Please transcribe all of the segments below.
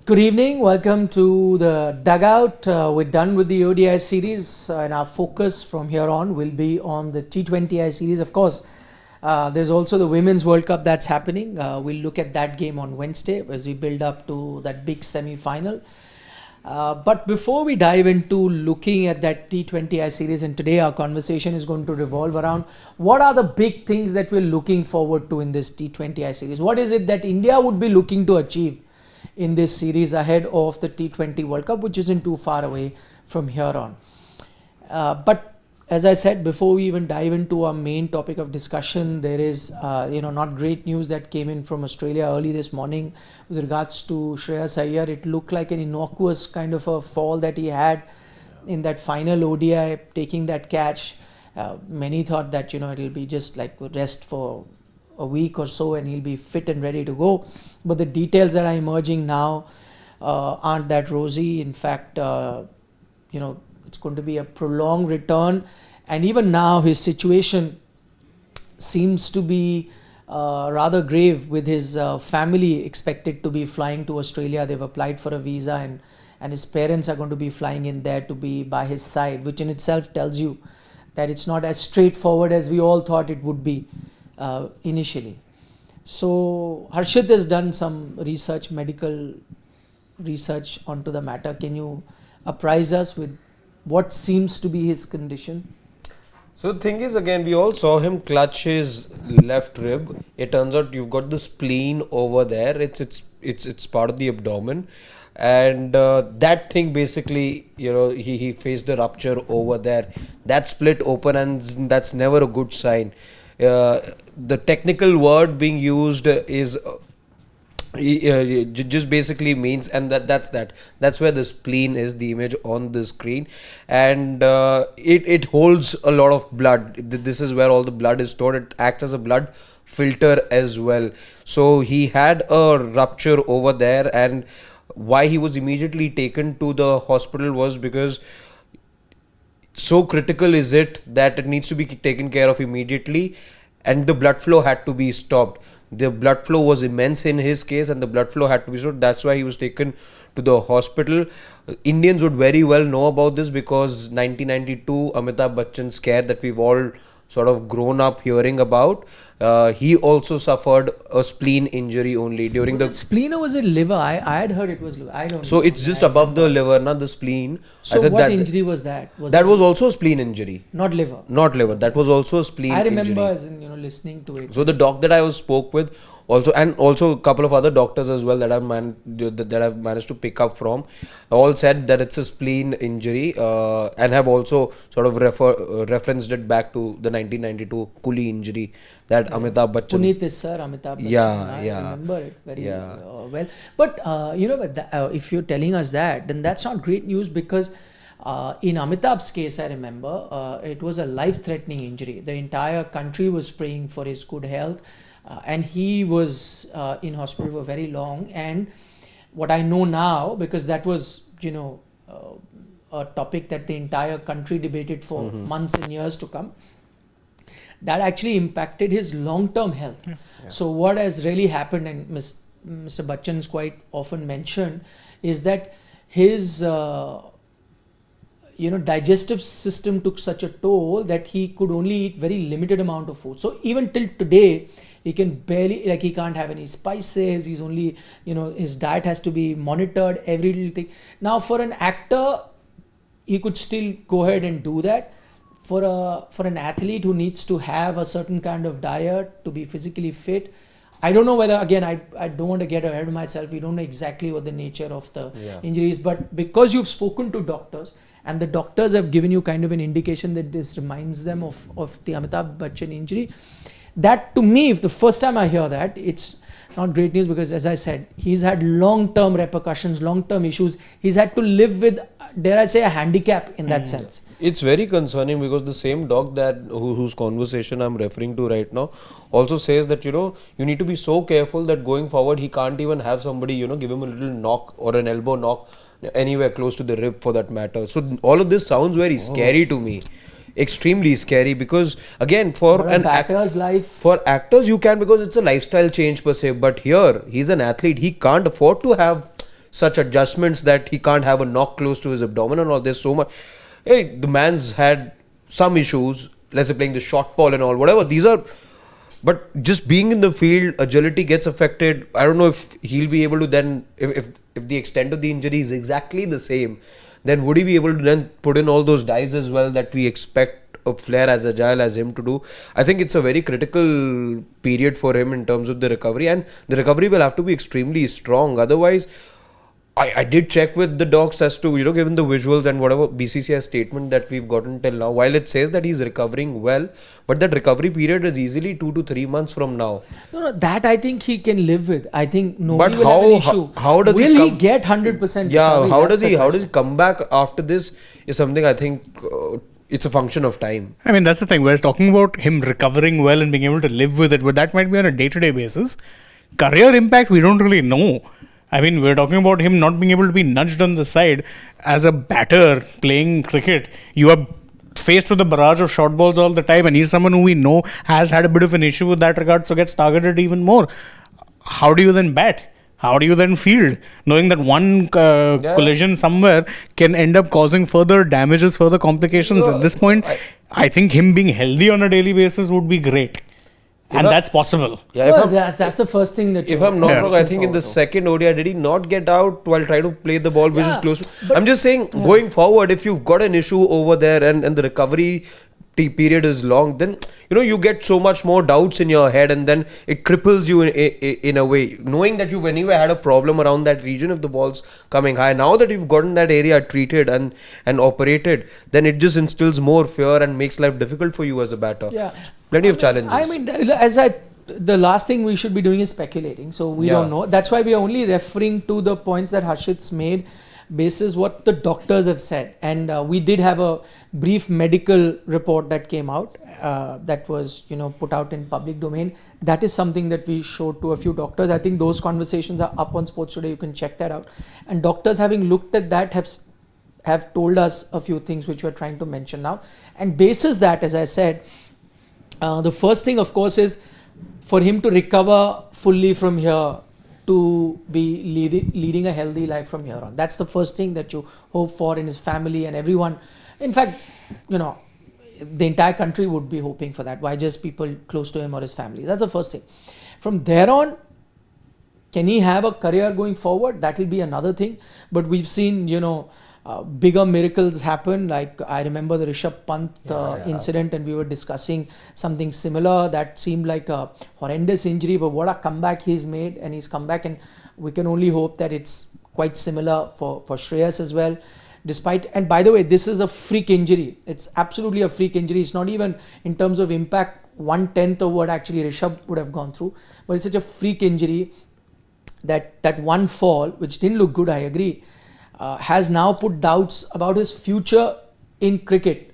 Good evening. Welcome to the Dugout. We're done with the ODI series, and our focus from here on will be on the T20I series. Of course, there's also the Women's World Cup that's happening. We'll look at that game on Wednesday as we build up to that big semi-final. But before we dive into looking at that T20I series, and today our conversation is going to revolve around what are the big things that we're looking forward to in this T20I series. What is it that India would be looking to achieve in this series ahead of the T20 World Cup, which isn't too far away from here on. But as I said, before we even dive into our main topic of discussion, there is not great news that came in from Australia early this morning with regards to Shreyas Iyer. It looked like an innocuous kind of a fall that he had in that final ODI, taking that catch. Many thought that it'll be just like rest for a week or so and he'll be fit and ready to go, but the details that are emerging now aren't that rosy. In fact, it's going to be a prolonged return, and even now his situation seems to be rather grave, with his family expected to be flying to Australia. They've applied for a visa, and his parents are going to be flying in there to be by his side, which in itself tells you that it's not as straightforward as we all thought it would be initially. So Harshit has done some research, medical research onto the matter. Can you apprise us with what seems to be his condition? So the thing is, again, we all saw him clutch his left rib. It turns out you've got the spleen over there. It's part of the abdomen, and that thing basically, he faced a rupture over there. That split open, and that's never a good sign. The technical word being used is just basically means, and that's where the spleen is, the image on the screen, and it holds a lot of blood. This is where all the blood is stored. It acts as a blood filter as well. So he had a rupture over there, and why he was immediately taken to the hospital was because so critical is it that it needs to be taken care of immediately, and the blood flow had to be stopped. The blood flow was immense in his case, and the blood flow had to be stopped. That's why he was taken to the hospital. Indians would very well know about this because 1992 Amitabh Bachchan scare that we've all sort of grown up hearing about. He also suffered a spleen injury only during was it spleen or was it liver? I had heard it was liver. I don't so know. it's just above the liver, not the spleen. So what injury was that? That was also a spleen injury. Not liver. Not liver. That was also a spleen injury. I remember as in listening to it. So the doc that I spoke with also a couple of other doctors as well that I've managed to pick up from, all said that it's a spleen injury, and have also sort of referenced it back to the 1992 Coolie injury that Amitabh Bachchan. Puneet is Sir Amitabh Bachchan. I remember it very well. But if you're telling us that, then that's not great news, because in Amitabh's case, I remember it was a life-threatening injury. The entire country was praying for his good health, and he was in hospital for very long. And what I know now, because that was a topic that the entire country debated for months and years to come, that actually impacted his long-term health. Yeah. So what has really happened, and Mr. Bachchan is quite often mentioned, is that his digestive system took such a toll that he could only eat very limited amount of food. So even till today, he can barely, he can't have any spices. He's only, his diet has to be monitored, every little thing. Now for an actor, he could still go ahead and do that. For an athlete who needs to have a certain kind of diet to be physically fit, I don't know whether, again, I don't want to get ahead of myself. We don't know exactly what the nature of the injuries, but because you've spoken to doctors, and the doctors have given you kind of an indication that this reminds them of the Amitabh Bachchan injury, that to me, if the first time I hear that, it's not great news, because as I said, he's had long-term repercussions, long-term issues. He's had to live with, dare I say, a handicap in that sense. It's very concerning, because the same doc whose conversation I'm referring to right now also says that you need to be so careful that going forward he can't even have somebody give him a little knock or an elbow knock anywhere close to the rib, for that matter. So all of this sounds very scary to me. Extremely scary, because again, for an actor's life, for actors you can, because it's a lifestyle change per se, but here he's an athlete. He can't afford to have such adjustments that he can't have a knock close to his abdomen and all. There's so much. Hey, the man's had some issues. Let's say playing the short ball and all, whatever. These are. But just being in the field, agility gets affected. I don't know if he'll be able to then, if the extent of the injury is exactly the same, then would he be able to then put in all those dives as well that we expect a player as agile as him to do? I think it's a very critical period for him in terms of the recovery, and the recovery will have to be extremely strong. Otherwise, I did check with the docs as to, given the visuals and whatever BCCI statement that we've gotten till now, while it says that he's recovering well, but that recovery period is easily 2 to 3 months from now. No, that I think he can live with. I think nobody But will have an issue. How does he get 100%? Yeah, recovery? how does he come back after this is something I think it's a function of time. I mean, that's the thing. We're talking about him recovering well and being able to live with it, but that might be on a day-to-day basis. Career impact, we don't really know. I mean, we're talking about him not being able to be nudged on the side. As a batter playing cricket, you are faced with a barrage of short balls all the time, and he's someone who we know has had a bit of an issue with that regard, so gets targeted even more. How do you then bat? How do you then field? Knowing that one collision somewhere can end up causing further damages, further complications. At this point, I think him being healthy on a daily basis would be great. And that's possible. Yeah, well, that's the first thing that. If I'm not wrong, I think in the second ODI, did he not get out while trying to play the ball, which is close to? I'm just saying, going forward, if you've got an issue over there and the recovery period is long, then you get so much more doubts in your head, and then it cripples you in a way, knowing that you've anyway had a problem around that region if the ball's coming high. Now that you've gotten that area treated and operated, then it just instills more fear and makes life difficult for you as a batter. Plenty of challenges. I mean, the last thing we should be doing is speculating. So we don't know. That's why we are only referring to the points that Harshit's made, basis what the doctors have said. And we did have a brief medical report that came out that was put out in public domain. That is something that we showed to a few doctors. I think those conversations are up on Sports Today. You can check that out. And doctors, having looked at that, have told us a few things which we're trying to mention now. And basis that, as I said, the first thing, of course, is for him to recover fully from here, to be leading a healthy life from here on. That's the first thing that you hope for in his family and everyone. In fact, the entire country would be hoping for that. Why just people close to him or his family? That's the first thing. From there on, can he have a career going forward? That will be another thing. But we've seen, bigger miracles happen. Like I remember the Rishabh Pant incident, and we were discussing something similar. That seemed like a horrendous injury, but what a comeback he's made, and he's come back, and we can only hope that it's quite similar for SHREYAS as well. And by the way, this is a freak injury. It's absolutely a freak injury. It's not even in terms of impact 1/10 of what actually Rishabh would have gone through, but it's such a freak injury that one fall, which didn't look good, I agree, has now put doubts about his future in cricket.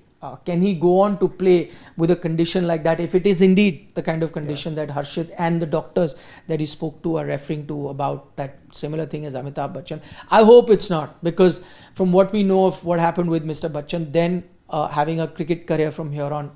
Can he go on to play with a condition like that, if it is indeed the kind of condition that Harshit and the doctors that he spoke to are referring to about that similar thing as Amitabh Bachchan? I hope it's not, because from what we know of what happened with Mr. Bachchan, then having a cricket career from here on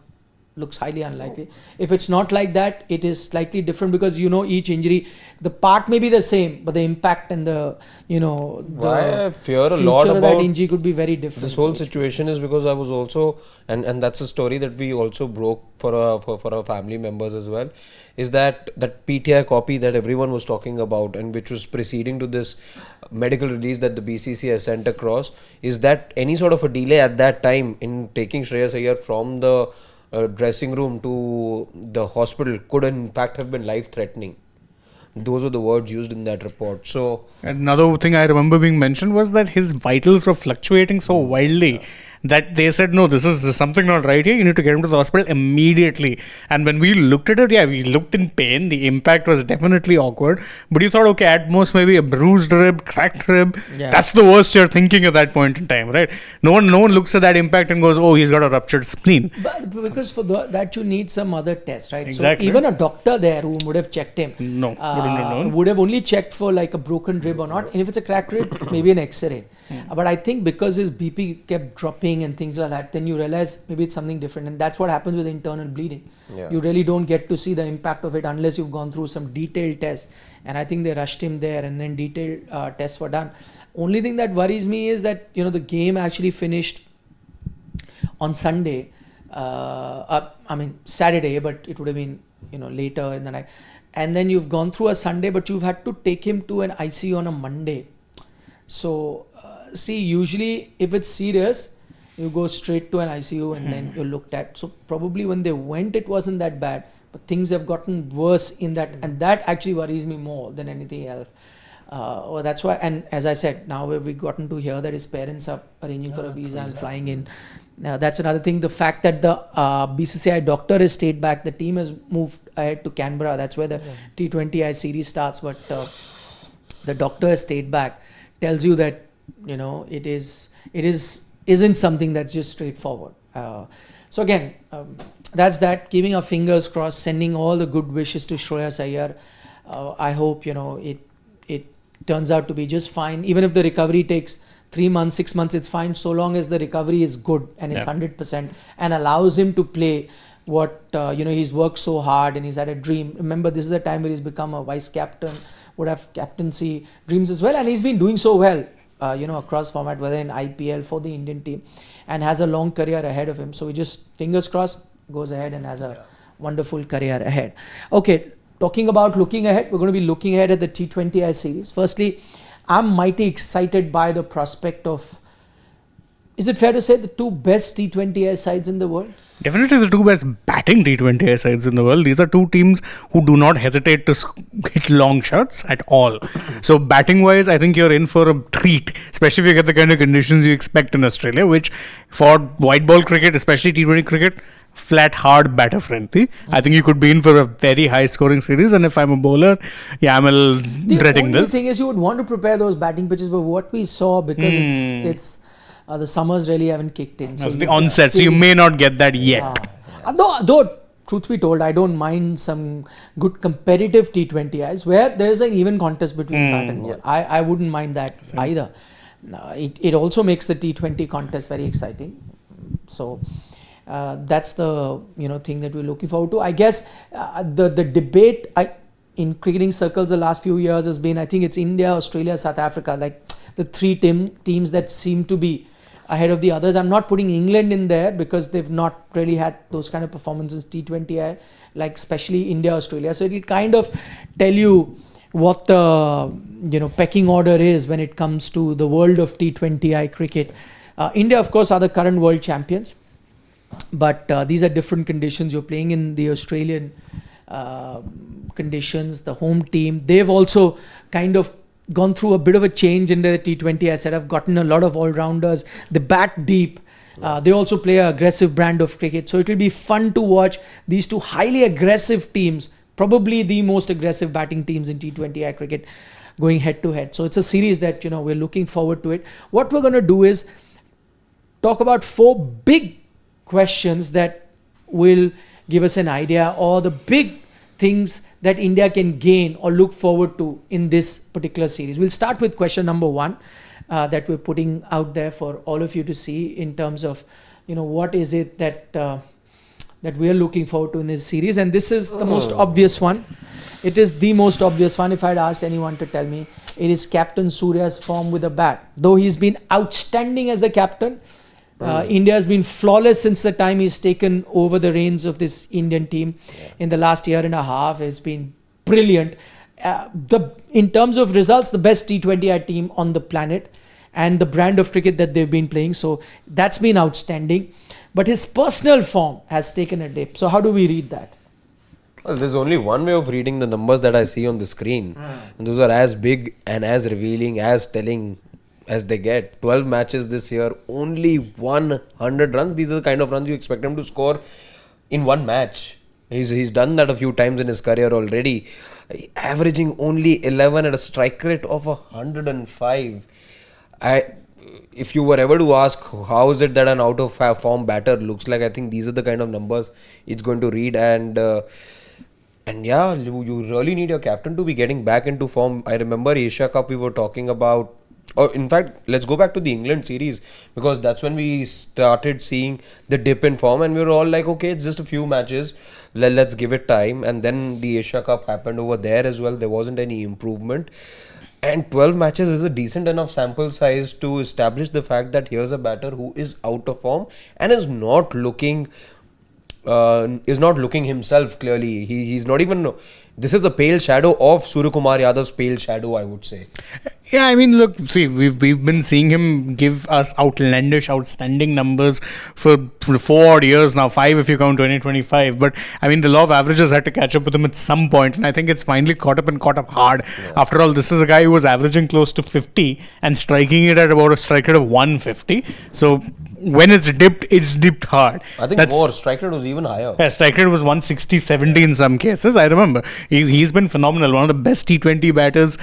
looks highly unlikely. If it's not like that, it is slightly different, because each injury, the part may be the same, but the impact and the I fear a future lot of about that injury could be very different. This whole situation is because I was also, and that's a story that we also broke for our family members as well, is that PTI copy that everyone was talking about, and which was preceding to this medical release that the BCCI sent across, is that any sort of a delay at that time in taking SHREYAS Iyer from the dressing room to the hospital could in fact have been life-threatening. Those were the words used in that report. So another thing I remember being mentioned was that his vitals were fluctuating so wildly that they said, no, this is something not right here. You need to get him to the hospital immediately. And when we looked at it, we looked in pain. The impact was definitely awkward. But you thought, okay, at most maybe a bruised rib, cracked rib. Yeah. That's the worst you're thinking at that point in time, right? No one looks at that impact and goes, oh, he's got a ruptured spleen. But because for that you need some other test, right? Exactly. So even a doctor there who would have checked him, would have only checked for like a broken rib or not. And if it's a cracked rib, maybe an X-ray. But I think because his BP kept dropping bleeding and things like that, then you realize maybe it's something different. And that's what happens with internal bleeding. Yeah. You really don't get to see the impact of it unless you've gone through some detailed tests. And I think they rushed him there, and then detailed tests were done. Only thing that worries me is that, you know, the game actually finished on Sunday. Saturday, but it would have been, you know, later in the night. And then you've gone through a Sunday, but you've had to take him to an ICU on a Monday. So, see, usually if it's serious, you go straight to an ICU and then you're looked at. So probably when they went, it wasn't that bad, but things have gotten worse in that, and that actually worries me more than anything else. Well, that's why, and as I said, now we've gotten to hear that his parents are arranging for a visa and flying in. Now that's another thing. The fact that the BCCI doctor has stayed back, the team has moved ahead to Canberra. That's where the T20I series starts. But the doctor has stayed back. Tells you that, you know, isn't something that's just straightforward. So again, that's that. Keeping our fingers crossed, sending all the good wishes to SHREYAS IYER. I hope, you know, it turns out to be just fine. Even if the recovery takes 3 months, 6 months, it's fine, so long as the recovery is good and it's 100% and allows him to play what, he's worked so hard and he's had a dream. Remember, this is a time where he's become a vice captain, would have captaincy dreams as well, and he's been doing so well, across format, whether in IPL for the Indian team, and has a long career ahead of him. So we just, fingers crossed, goes ahead and has a wonderful career ahead. Okay, talking about looking ahead, we're going to be looking ahead at the T20I series. Firstly, I'm mighty excited by the prospect of, is it fair to say, the two best T20I sides in the world? Definitely the two best batting T20I sides in the world. These are two teams who do not hesitate to hit long shots at all. So batting wise, I think you're in for a treat, especially if you get the kind of conditions you expect in Australia, which for white ball cricket, especially T20 cricket, flat, hard, batter friendly. I think you could be in for a very high scoring series, and if I'm a bowler, I'm a little dreading this. The only thing is you would want to prepare those batting pitches, but what we saw, because it's the summers really haven't kicked in. So the onset, so you may not get that yet. Though, truth be told, I don't mind some good competitive T20Is where there is an even contest between bat and ball. I wouldn't mind that either. It also makes the T20 contest very exciting. So that's the thing that we're looking forward to. I guess the debate in cricketing circles the last few years has been, I think it's India, Australia, South Africa, like the three teams that seem to be ahead of the others. I'm not putting England in there because they've not really had those kind of performances T20I, like especially India, Australia. So it'll kind of tell you what the pecking order is when it comes to the world of T20I cricket. India, of course, are the current world champions, but these are different conditions. You're playing in the Australian conditions, the home team. They've also kind of gone through a bit of a change in their T20I setup, gotten a lot of all-rounders. They bat deep. They also play an aggressive brand of cricket. So it will be fun to watch these two highly aggressive teams, probably the most aggressive batting teams in T20I cricket, going head-to-head. So it's a series that, we're looking forward to it. What we're going to do is talk about 4 big questions that will give us an idea, or the big things that India can gain or look forward to in this particular series. We'll start with question number 1 that we're putting out there for all of you to see in terms of, what is it that that we are looking forward to in this series. And this is the most obvious one. It is the most obvious one. If I'd asked anyone to tell me, it is Captain Surya's form with a bat. Though he's been outstanding as the captain, India has been flawless since the time he's taken over the reins of this Indian team. In the last year and a half, it's been brilliant. In terms of results, the best T20I team on the planet, and the brand of cricket that they've been playing. So that's been outstanding. But his personal form has taken a dip. So how do we read that? Well, there's only one way of reading the numbers that I see on the screen. And those are as big and as revealing, as telling as they get. 12 matches this year, only 100 runs. These are the kind of runs you expect him to score in one match. He's done that a few times in his career already. Averaging only 11 at a strike rate of 105. If you were ever to ask how is it that an out of form batter looks like, I think these are the kind of numbers it's going to read. And you really need your captain to be getting back into form. I remember Asia Cup, we were talking about or in fact, let's go back to the England series, because that's when we started seeing the dip in form, and we were all like, okay, it's just a few matches, let's give it time. And then the Asia Cup happened over there as well. There wasn't any improvement, and 12 matches is a decent enough sample size to establish the fact that here's a batter who is out of form and is not looking himself. Clearly, he's not even. This is a pale shadow of Suryakumar Yadav's pale shadow, I would say. Yeah, I mean, look, see, we've been seeing him give us outstanding numbers for 4 odd years now, 5 if you count 2025. But I mean, the law of averages had to catch up with him at some point, and I think it's finally caught up hard. Yeah. After all, this is a guy who was averaging close to 50 and striking it at about a strike rate of 150. So when it's dipped hard. I think more. Strike rate was even higher. Yeah, strike rate was 160, 70 in some cases. I remember. He's been phenomenal. One of the best T20 batters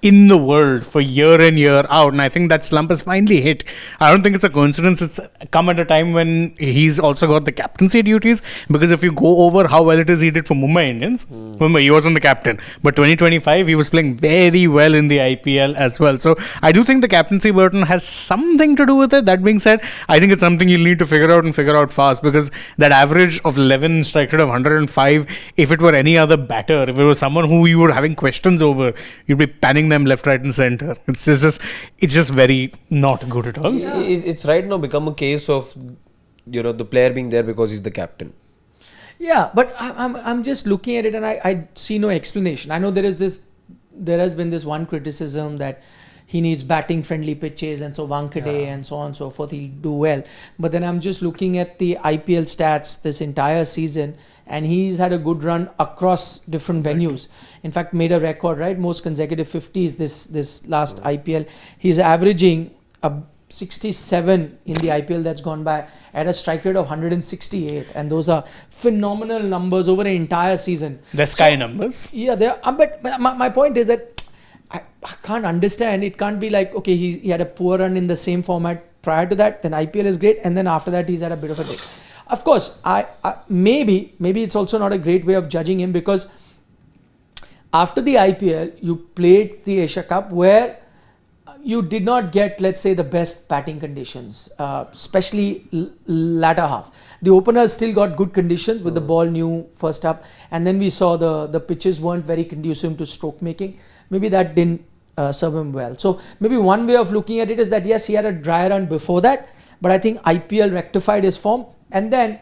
in the world for year in, year out. And I think that slump has finally hit. I don't think it's a coincidence. It's come at a time when he's also got the captaincy duties. Because if you go over how well it is he did for Mumbai Indians, remember, he wasn't the captain. But 2025, he was playing very well in the IPL as well. So I do think the captaincy burden has something to do with it. That being said, I think it's something you'll need to figure out fast. Because that average of 11, strike rate of 105, if it were any other batter, if it was someone who you were having questions over, you'd be panning them left, right and center. It's just very not good at all. Yeah. It's right now become a case of, the player being there because he's the captain. Yeah, but I'm just looking at it and I see no explanation. I know there has been this one criticism that he needs batting friendly pitches, and so Wankhede and so on and so forth, he'll do well. But then I'm just looking at the IPL stats this entire season, and he's had a good run across different venues. In fact, made a record, right? Most consecutive 50s this last IPL. He's averaging a 67 in the IPL that's gone by at a strike rate of 168, and those are phenomenal numbers over an entire season. The sky numbers. Yeah, they are. But my point is that I can't understand. It can't be like, okay, he had a poor run in the same format prior to that, then IPL is great, and then after that he's had a bit of a dip. Of course, I maybe it's also not a great way of judging him, because after the IPL you played the Asia Cup where you did not get, let's say, the best batting conditions, especially latter half. The openers still got good conditions with the ball new first up, and then we saw the pitches weren't very conducive to stroke making. Maybe that didn't serve him well. So maybe one way of looking at it is that yes, he had a dry run before that, but I think IPL rectified his form, and then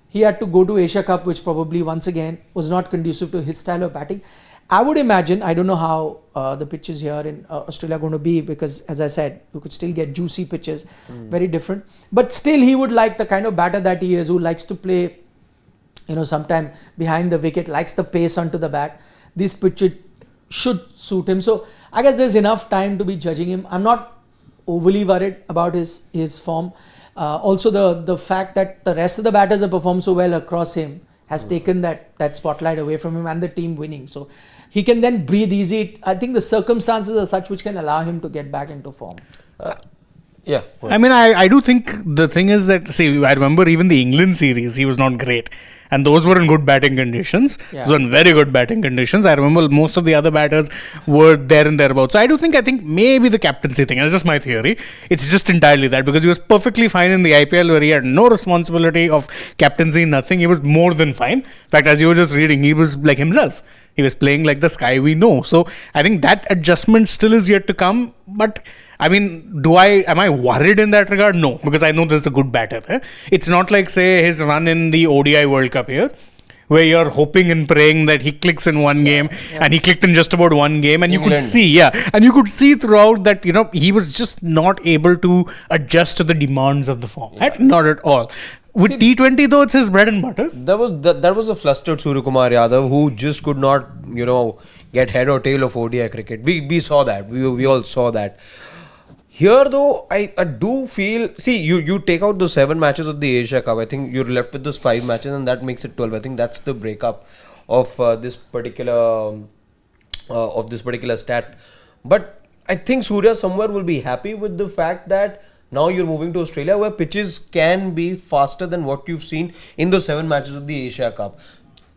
he had to go to Asia Cup, which probably once again was not conducive to his style of batting. I would imagine, I don't know how the pitches here in Australia are going to be, because as I said, you could still get juicy pitches, very different. But still he would like the kind of batter that he is, who likes to play, sometime behind the wicket, likes the pace onto the bat. These pitches should suit him. So I guess there's enough time to be judging him. I'm not overly worried about his form. Also the fact that the rest of the batters have performed so well across him has taken that spotlight away from him and the team winning. So he can then breathe easy. I think the circumstances are such which can allow him to get back into form. Yeah. I mean, I do think the thing is that, see, I remember even the England series, he was not great. And those were in good batting conditions. Yeah. Those were in very good batting conditions. I remember most of the other batters were there and thereabouts. So I think maybe the captaincy thing, that's just my theory. It's just entirely that, because he was perfectly fine in the IPL where he had no responsibility of captaincy, nothing. He was more than fine. In fact, as you were just reading, he was like himself. He was playing like the sky we know. So I think that adjustment still is yet to come. But I mean, am I worried in that regard? No, because I know there's a good batter there. It's not like, say, his run in the ODI World Cup here, where you're hoping and praying that he clicks in one game, and he clicked in just about one game, and England. You could see throughout that, he was just not able to adjust to the demands of the format. Yeah. Not at all. With T20 though, it's his bread and butter. That was a flustered Suryakumar Yadav who just could not, get head or tail of ODI cricket. We saw that. We all saw that. Here though, I do feel, you take out the 7 matches of the Asia Cup, I think you're left with those 5 matches, and that makes it 12. I think that's the breakup of this particular stat. But I think Surya somewhere will be happy with the fact that now you're moving to Australia, where pitches can be faster than what you've seen in those 7 matches of the Asia Cup.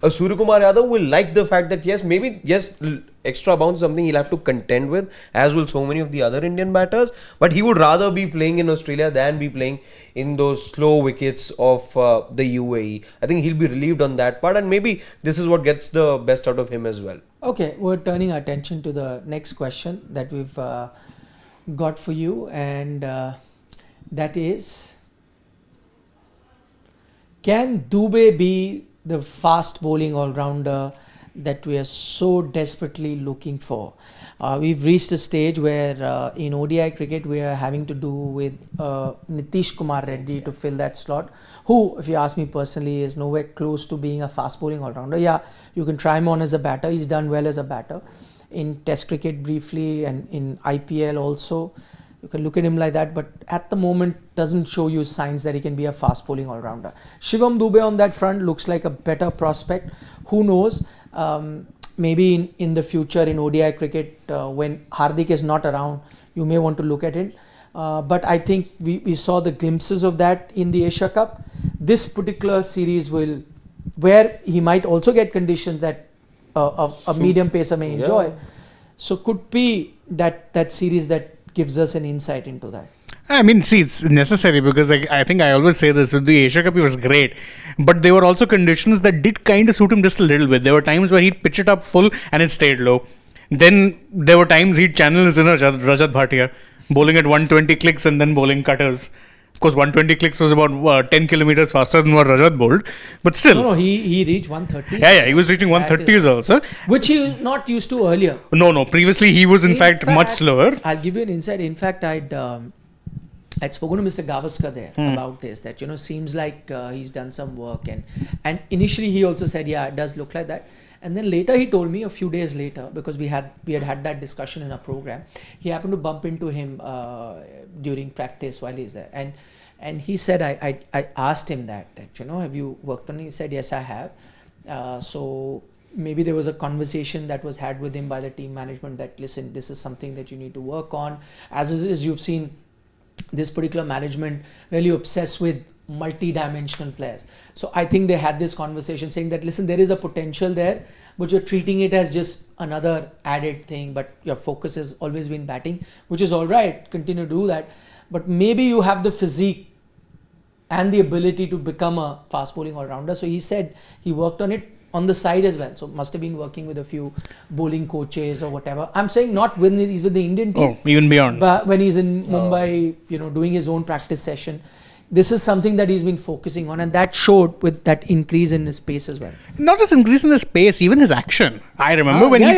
Suryakumar Yadav will like the fact that extra bounce is something he'll have to contend with, as will so many of the other Indian batters. But he would rather be playing in Australia than be playing in those slow wickets of the UAE. I think he'll be relieved on that part, and maybe this is what gets the best out of him as well. Okay, we're turning our attention to the next question that we've got for you, and that is, can Dube be the fast bowling all-rounder that we are so desperately looking for? We've reached a stage where in ODI cricket we are having to do with Nitish Kumar Reddy to fill that slot, who, if you ask me personally, is nowhere close to being a fast bowling all-rounder. Yeah, you can try him on as a batter. He's done well as a batter in Test cricket briefly, and in IPL also. You can look at him like that, but at the moment doesn't show you signs that he can be a fast bowling all-rounder. Shivam Dube on that front looks like a better prospect. Who knows? Maybe in the future in ODI cricket, when Hardik is not around, you may want to look at it. But I think we saw the glimpses of that in the Asia Cup. This particular series where he might also get conditions that a medium pacer may enjoy. Yeah. So could be that series that gives us an insight into that. I mean, see, it's necessary because I think I always say this, with the Asia Cup he was great, but there were also conditions that did kind of suit him just a little bit. There were times where he'd pitch it up full and it stayed low. Then there were times he'd channel his inner Rajat Bhatia, bowling at 120 clicks and then bowling cutters. Of course, 120 clicks was about 10 kilometers faster than what Rajat bowled, but still. No, he reached 130. Yeah, he was reaching 130s also. Which he was not used to earlier. No, previously he was in fact much slower. I'll give you an insight. In fact, I'd spoken to Mr. Gavaskar there about this, that, seems like he's done some work, and initially he also said, yeah, it does look like that. And then later he told me, a few days later, because we had that discussion in a program, he happened to bump into him during practice while he's there, and he said, I asked him that have you worked on it? He said, yes, I have. So maybe there was a conversation that was had with him by the team management that, listen, this is something that you need to work on. As is, you've seen this particular management really obsessed with multi-dimensional players. So I think they had this conversation saying that, listen, there is a potential there, but you're treating it as just another added thing, but your focus has always been batting, which is all right, continue to do that, but maybe you have the physique and the ability to become a fast bowling all-rounder. So he said he worked on it on the side as well, so must have been working with a few bowling coaches or whatever. I'm saying not when he's with the Indian team, even beyond, but when he's in Mumbai, doing his own practice session. This is something that he's been focusing on, and that showed with that increase in his pace as well. Not just increase in his pace, even his action. I remember when he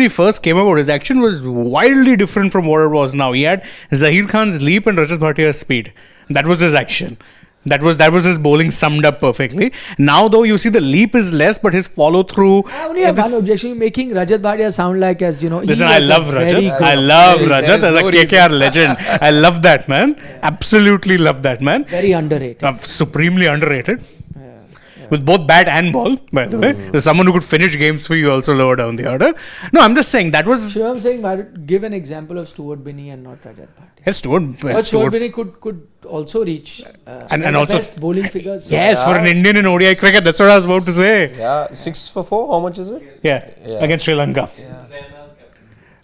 first came about, his action was wildly different from what it was now. He had Zahir Khan's leap and Rajat Bhatia's speed. That was his action. That was his bowling summed up perfectly. Now though, you see the leap is less, but his follow through. I only have one objection. You're making Rajat Bhatia sound like as Listen, I love Rajat. I love Rajat as a KKR legend. I love that man. Yeah. Absolutely love that man. Very underrated. Supremely underrated. With both bat and ball, by the way. There's someone who could finish games for you also lower down the order. No, I'm just saying that was. So I'm saying, give an example of Stuart Binney and not Rajat Bhatia. Yes, Stuart Binney could also reach and also best bowling figures. Yes, for an Indian in ODI cricket, that's what I was about to say. Yeah, 6 for 4. How much is it? Yeah. Against Sri Lanka. Yeah.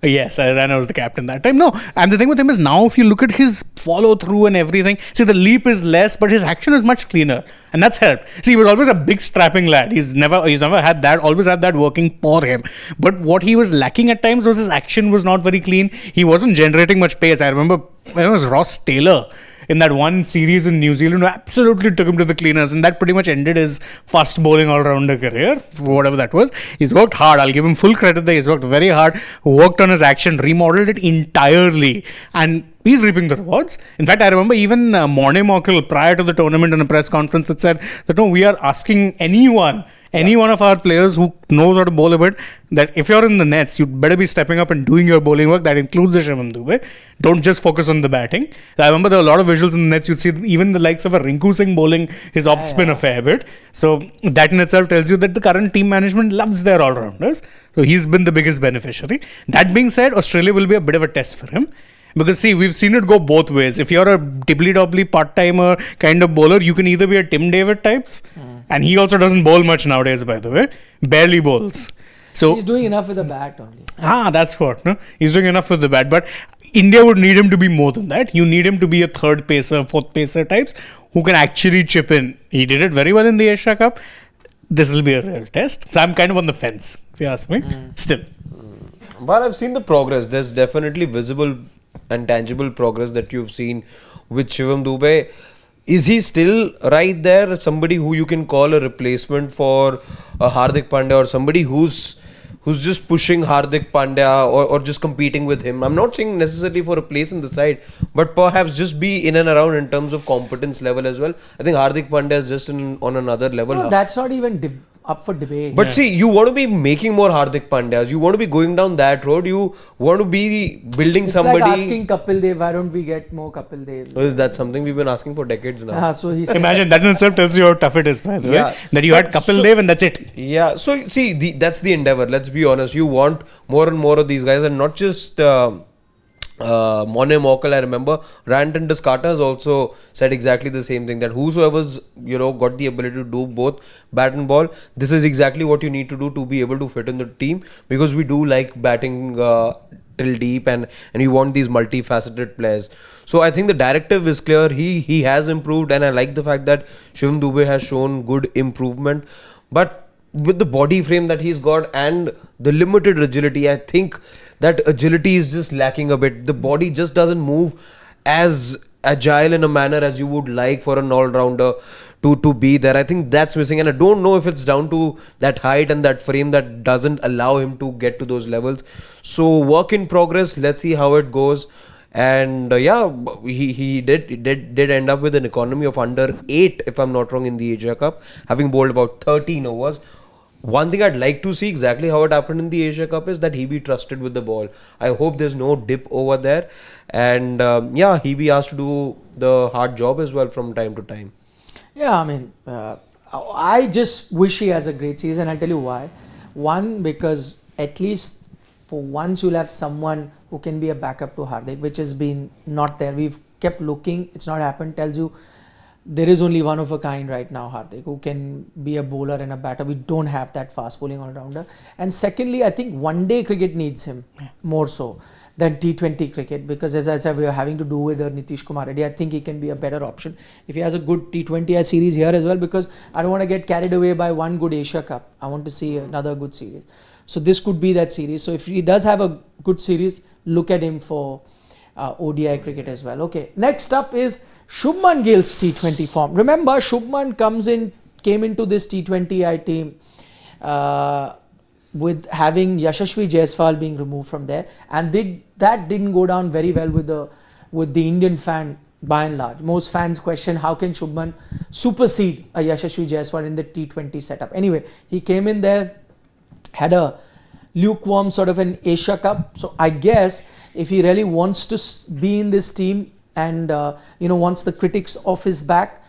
Yes, Rana was the captain that time. No, and the thing with him is now if you look at his follow through and everything, see the leap is less, but his action is much cleaner, and that's helped. See, he was always a big strapping lad. He's never had that. Always had that working for him. But what he was lacking at times was his action was not very clean. He wasn't generating much pace. I remember when it was Ross Taylor in that one series in New Zealand who absolutely took him to the cleaners, and that pretty much ended his fast bowling all-rounder career, whatever that was. He's worked hard. I'll give him full credit there. He's worked very hard, worked on his action, remodeled it entirely, and he's reaping the rewards. In fact, I remember even Morne Mockle prior to the tournament in a press conference that said that no, we are asking any one of our players who knows how to bowl a bit, that if you're in the nets, you'd better be stepping up and doing your bowling work. That includes the Shivam Dube. Don't just focus on the batting. I remember there were a lot of visuals in the nets. You'd see even the likes of a Rinku Singh bowling his off spin a fair bit. So that in itself tells you that the current team management loves their all-rounders. So he's been the biggest beneficiary. That being said, Australia will be a bit of a test for him. Because see, we've seen it go both ways. If you're a tibbly-dobbly part-timer kind of bowler, you can either be a Tim David types, and he also doesn't bowl much nowadays, by the way. Barely bowls. So He's doing enough with the bat only. that's what. No? He's doing enough with the bat. But India would need him to be more than that. You need him to be a third pacer, fourth pacer types who can actually chip in. He did it very well in the Asia Cup. This will be a real test. So I'm kind of on the fence, if you ask me. Still. Well, I've seen the progress. There's definitely visible and tangible progress that you've seen with Shivam Dube. Is he still right there? Somebody who you can call a replacement for Hardik Pandya, or somebody who's just pushing Hardik Pandya or just competing with him? I'm not saying necessarily for a place in the side, but perhaps just be in and around in terms of competence level as well. I think Hardik Pandya is just on another level. No, that's not even up for debate. But see, you want to be making more Hardik Pandyas. You want to be going down that road. You want to be building it's somebody. like asking Kapil Dev, why don't we get more Kapil Dev? Well, that's something we've been asking for decades now. So he said, Imagine that in itself tells you how tough it is, by the way. That you had Kapil Dev and that's it. Yeah, so see, that's the endeavor. Let's be honest. You want more and more of these guys, and not just Mone Mokal. I remember Ranton Descartes has also said exactly the same thing, that whosoever's got the ability to do both bat and ball, this is exactly what you need to do to be able to fit in the team, because we do like batting till deep, and we want these multifaceted players. So I think the directive is clear. He has improved, and I like the fact that Shivam Dube has shown good improvement. But with the body frame that he's got and the limited agility, I think that agility is just lacking a bit. The body just doesn't move as agile in a manner as you would like for an all-rounder to be there. I think that's missing, and I don't know if it's down to that height and that frame that doesn't allow him to get to those levels. So work in progress. Let's see how it goes. And he did end up with an economy of under 8, if I'm not wrong, in the Asia Cup, having bowled about 13 overs. One thing I'd like to see exactly how it happened in the Asia Cup is that he be trusted with the ball. I hope there's no dip over there, and he be asked to do the hard job as well from time to time. Yeah, I mean, I just wish he has a great season. I'll tell you why. One, because at least for once you'll have someone who can be a backup to Hardik, which has been not there. We've kept looking, it's not happened. Tells you there is only one of a kind right now, Hardik, who can be a bowler and a batter. We don't have that fast bowling all-rounder. And secondly, I think one-day cricket needs him more so than T20 cricket, because as I said, we are having to do with Nitish Kumar Reddy. I think he can be a better option if he has a good T20I series here as well, because I don't want to get carried away by one good Asia Cup. I want to see another good series. So this could be that series. So if he does have a good series, look at him for ODI cricket as well. Okay, next up is Shubman Gill's T20 form. Remember, Shubman came into this T20I team with having Yashasvi Jaiswal being removed from there, and that didn't go down very well with the Indian fan by and large. Most fans question how can Shubman supersede a Yashasvi Jaiswal in the T20 setup. Anyway, he came in there, had a lukewarm sort of an Asia Cup. So I guess if he really wants to be in this team and wants the critics off his back,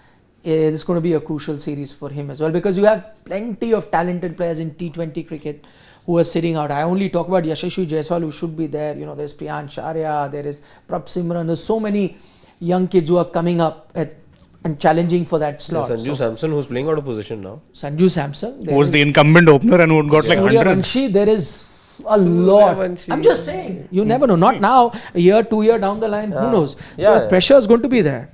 this is going to be a crucial series for him as well, because you have plenty of talented players in T20 cricket who are sitting out. I only talk about Yashasvi Jaiswal, who should be there. There's Priyan Sharia, there is Prab Simran. There's so many young kids who are coming up and challenging for that slot. Sanju Samson, who's playing out of position now. Sanju Samson. Who was the incumbent opener and who got like 100. There is a lot. I'm just saying, you never know. Not now, a year, 2 years down the line, who knows? So pressure is going to be there.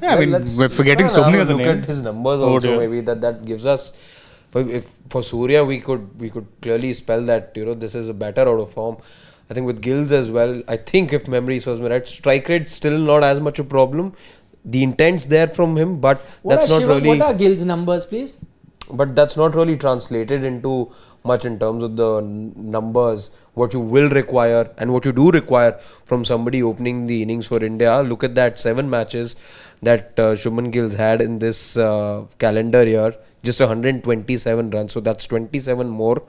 Yeah, I mean, we're forgetting so many other names. Look at his numbers also. Maybe that gives us. For Surya, we could clearly spell that this is a batter out of form. I think with GILL'S as well. I think if memory serves me right, strike rate still not as much a problem. The intent's there from him, but that's not really. What are GILL'S numbers, please? But that's not really translated into much in terms of the numbers, what you will require and what you do require from somebody opening the innings for India. Look at that, 7 matches that Shubman Gill's had in this calendar year, just 127 runs. So that's 27 more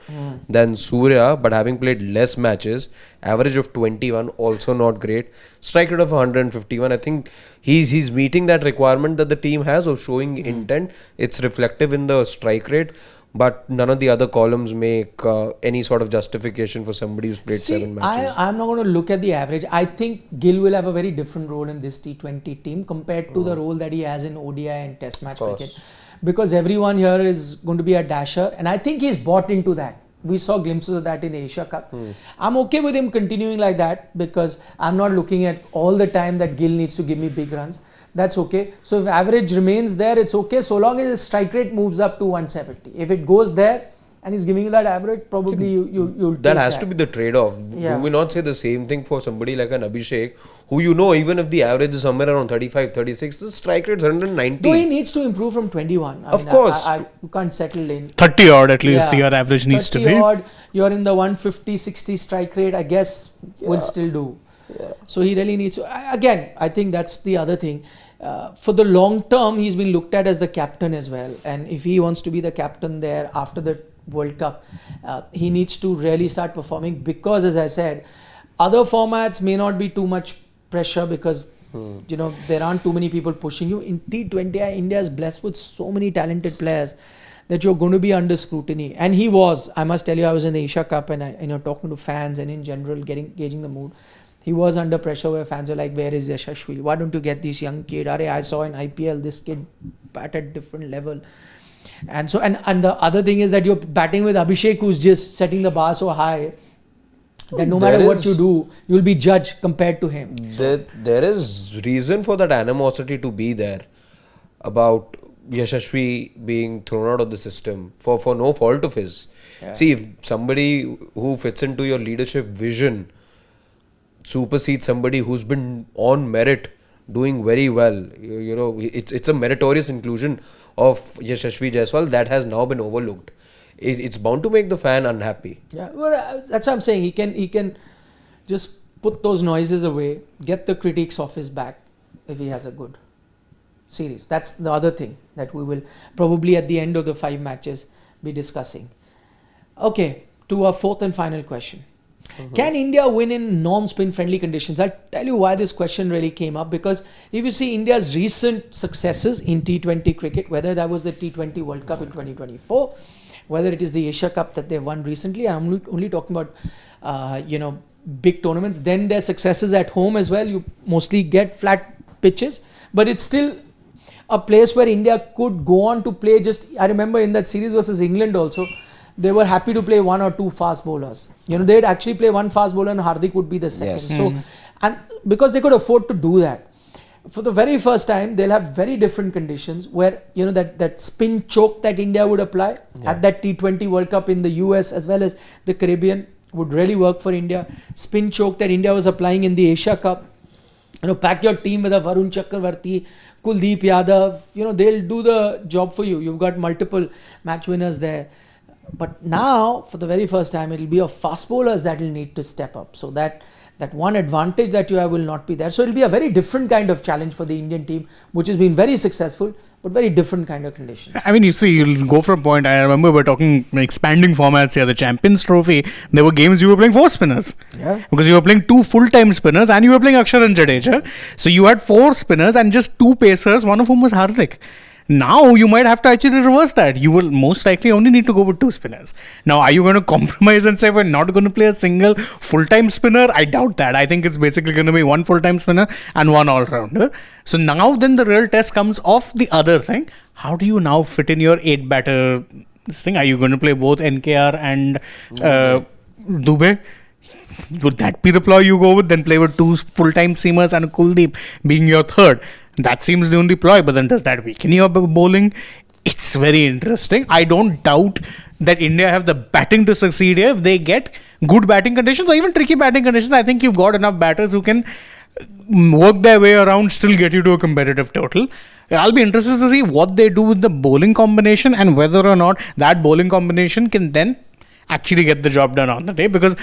than Surya, but having played less matches, average of 21, also not great. Strike rate of 151. I think he's meeting that requirement that the team has of showing intent. It's reflective in the strike rate. but none of the other columns make any sort of justification for somebody who's played 7 matches. I'm not going to look at the average. I think Gill will have a very different role in this T20 team compared to the role that he has in ODI and Test match cricket. Because everyone here is going to be a dasher, and I think he's bought into that. We saw glimpses of that in Asia Cup. I'm okay with him continuing like that because I'm not looking at all the time that Gill needs to give me big runs. That's okay. So if average remains there, it's okay so long as his strike rate moves up to 170. If it goes there and he's giving you that average, probably you'll take that has to be the trade-off. Yeah. Do we not say the same thing for somebody like an Abhishek, who you know, even if the average is somewhere around 35, 36, the strike rate is 190. Though he needs to improve from 21. Of course. You can't settle in. 30 odd at least your average needs to be. 30 odd, you're in the 150, 60 strike rate, I guess will still do. Yeah. So he really needs to, again, I think that's the other thing. For the long term, he's been looked at as the captain as well. And if he wants to be the captain there after the World Cup, he needs to really start performing because, as I said, other formats may not be too much pressure because you know there aren't too many people pushing you. In T20I, India is blessed with so many talented players that you're going to be under scrutiny. And he was, I must tell you, I was in the Asia Cup and talking to fans and in general gauging the mood. He was under pressure where fans are like, where is Yashashvi? Why don't you get this young kid? I saw in IPL this kid bat at different level. And so, and the other thing is that you're batting with Abhishek, who's just setting the bar so high that no matter what you do, you'll be judged compared to him. There is reason for that animosity to be there about Yashashvi being thrown out of the system for no fault of his. Yeah. See, if somebody who fits into your leadership vision supersedes somebody who's been on merit doing very well, you know, it's a meritorious inclusion of Yashashvi Jaiswal that has now been overlooked. It's bound to make the fan unhappy. Yeah, well, that's what I'm saying. He can just put those noises away, get the critiques off his back if he has a good series. That's the other thing that we will probably at the end of the 5 matches be discussing. Okay, to our fourth and final question. Can India win in non-spin friendly conditions? I'll tell you why this question really came up, because if you see India's recent successes in T20 cricket, whether that was the T20 World Cup in 2024, whether it is the Asia Cup that they've won recently, and I'm only talking about big tournaments, then their successes at home as well, you mostly get flat pitches, but it's still a place where India could go on to play. I remember in that series versus England also, they were happy to play 1 or 2 fast bowlers. They'd actually play 1 fast bowler and Hardik would be the second. Yes. So, and because they could afford to do that, for the very first time, they'll have very different conditions where, that spin choke that India would apply at that T20 World Cup in the US as well as the Caribbean would really work for India. Spin choke that India was applying in the Asia Cup. Pack your team with a Varun Chakravarti, Kuldeep Yadav, they'll do the job for you. You've got multiple match winners there. But now, for the very first time, it'll be your fast bowlers that will need to step up. So that one advantage that you have will not be there. So it'll be a very different kind of challenge for the Indian team, which has been very successful, but very different kind of conditions. I mean, you see, you'll go for a point. I remember we're talking expanding formats here. The Champions Trophy, there were games you were playing 4 spinners. Yeah. Because you were playing 2 full-time spinners and you were playing Akshar and Jadeja. So you had 4 spinners and just 2 pacers, one of whom was Hardik. Now you might have to actually reverse that. You will most likely only need to go with 2 spinners. Now, are you going to compromise and say we're not going to play a single full-time spinner? I doubt that. I think it's basically going to be 1 full-time spinner and 1 all-rounder. So now then the real test comes of the other thing. How do you now fit in your 8-batter this thing? Are you going to play both NKR and Dube? Would that be the ploy you go with? Then play with 2 full-time seamers and Kuldeep being your third. That seems the only ploy, but then does that weaken your bowling? It's very interesting. I don't doubt that India have the batting to succeed here if they get good batting conditions or even tricky batting conditions. I think you've got enough batters who can work their way around, still get you to a competitive total. I'll be interested to see what they do with the bowling combination and whether or not that bowling combination can then actually get the job done on the day, because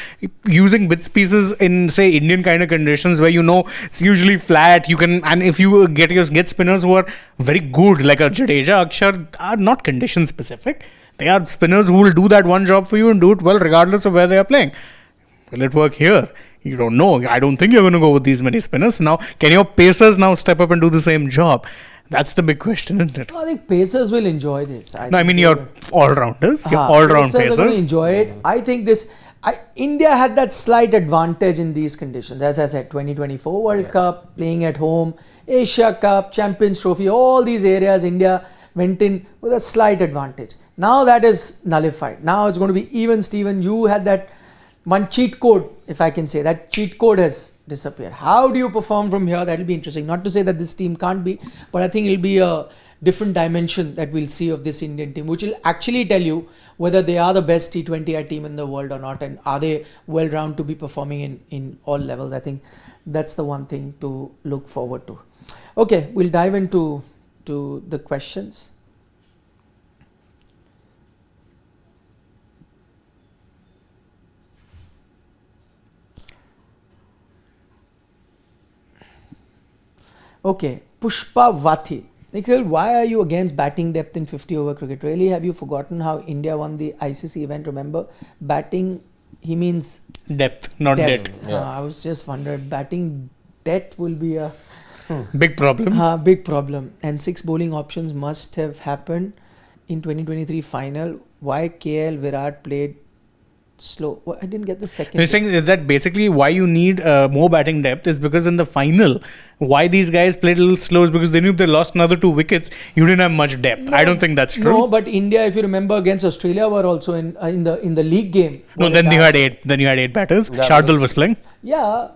using bits pieces in, say, Indian kind of conditions where it's usually flat, you can, and if you get spinners who are very good like a Jadeja, Akshar, are not condition specific. They are spinners who will do that one job for you and do it well regardless of where they are playing. Will it work here? You don't know. I don't think you're going to go with these many spinners. Now, can your pacers now step up and do the same job? That's the big question, isn't it? I think Pacers will enjoy this. No, I mean your all-rounders, your all-round Pacers are going to Pacers. enjoy it. I think India had that slight advantage in these conditions. As I said, 2024 World Cup, playing at home, Asia Cup, Champions Trophy, all these areas India went in with a slight advantage. Now that is nullified. Now it's going to be even Steven. You had that one cheat code, if I can say. That cheat code has disappeared. How do you perform from here? That will be interesting. Not to say that this team can't be, but I think it'll be a different dimension that we'll see of this Indian team, which will actually tell you whether they are the best T20I team in the world or not, and are they well-rounded to be performing in all levels. I think that's the one thing to look forward to. Okay, we'll dive into the questions. Okay, Pushpa Vathi. Nikhil, why are you against batting depth in 50 over cricket? Really, have you forgotten how India won the ICC event? Remember, batting, he means Depth, not depth. debt. Yeah. I was just wondering, batting depth will be a Big problem. big problem. And 6 bowling options must have happened in 2023 final. Why KL Virat played slow? I didn't get the second. You're saying that basically why you need more batting depth is because in the final, why these guys played a little slow is because they knew if they lost another 2 wickets, you didn't have much depth. No, I don't think that's true. No, but India, if you remember, against Australia were also in the league game. No, then you had 8. Then you had 8 batters. Yeah, Shardul was playing Yeah.